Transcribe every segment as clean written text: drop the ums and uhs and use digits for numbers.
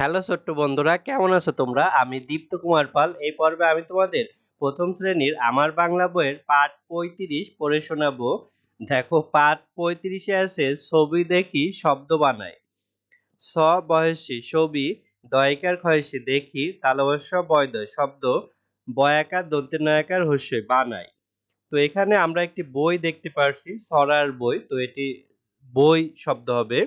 Hello ছোট্ট বন্ধুরা, কেমন আছো তোমরা? আমি দীপ্ত কুমার পাল। এই পর্বে আমি তোমাদের প্রথম শ্রেণীর আমার বাংলা বইয়ের পাঠ ৩৫ পড়ে শোনাবো। দেখো, পাঠ ৩৫ এ আছে ছবি দেখি শব্দ বানাই। স বয়সী ছবি, দয়কার ক্ষয়সী দেখি, তালবস্য বয়দয় শব্দ, বয়াকার দন্তে নয়াকার হস্যই বানাই। তো এখানে আমরা একটি বই দেখতে পারছি, ছড়ার বই। তো এটি বই শব্দ হবে।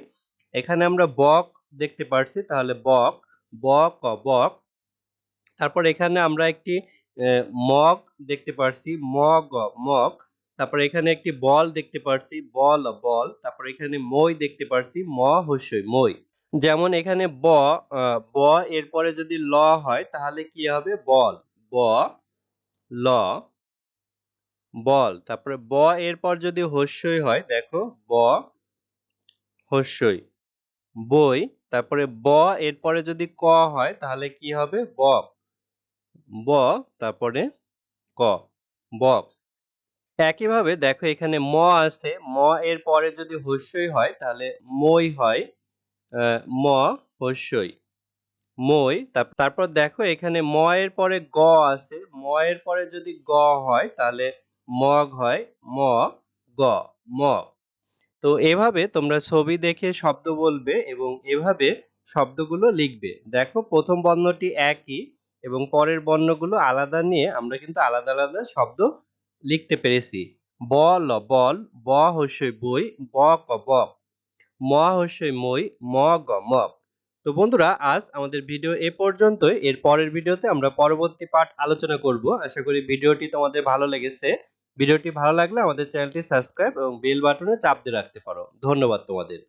এখানে আমরা বক দেখতে পারছি, তাহলে বক, ব ক বক। তারপর এখানে আমরা একটি মগ দেখতে পারছি, ম গ মগ। তারপর এখানে একটি বল দেখতে পারছি, বল বল। তারপর এখানে মই দেখতে পারছি, ম হস্যই মই। যেমন এখানে ব এর পরে যদি ল হয় তাহলে কি হবে? বল, ব ল বল। তারপরে এর পর যদি হস্যই হয়, দেখো ব হস্যই বই। তারপরে এর পরে যদি ক হয় তাহলে কি হবে? বক, ব তারপরে ক, বক। একইভাবে দেখো এখানে ম আছে, ম এর পরে যদি হস্যই হয় তাহলে মই হয়, ম হস্যই মই। তারপর দেখো এখানে ম এর পরে গ আছে, ম এর পরে যদি গ হয় তাহলে মগ হয়, ম গ মগ। তো এভাবে তোমরা ছবি দেখে শব্দ বলবে এবং এভাবে শব্দগুলো লিখবে। দেখো, প্রথম বর্ণটি একই এবং পরের বর্ণগুলো আলাদা নিয়ে আমরা কিন্তু আলাদা আলাদা শব্দ লিখতে পেরেছি। বল বল, ব হস্যই বই, ব ক বক, ম হস্যই মই, ম গ মগ। তো বন্ধুরা, আজ আমাদের ভিডিও এ পর্যন্তই। এর পরের ভিডিওতে আমরা পরবর্তী পাঠ আলোচনা করব। আশা করি ভিডিওটি তোমাদের ভালো লেগেছে। ভিডিওটি ভালো লাগলে আমাদের চ্যানেলটি সাবস্ক্রাইব এবং বেল বাটনে চাপ দিয়ে রাখতে পারো। ধন্যবাদ তোমাদের।